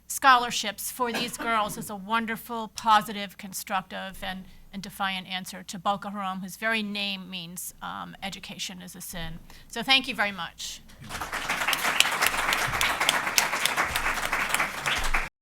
S1: scholarships for these girls is a wonderful, positive, constructive, and defiant answer to Boko Haram, whose very name means education is a sin. So thank you very much.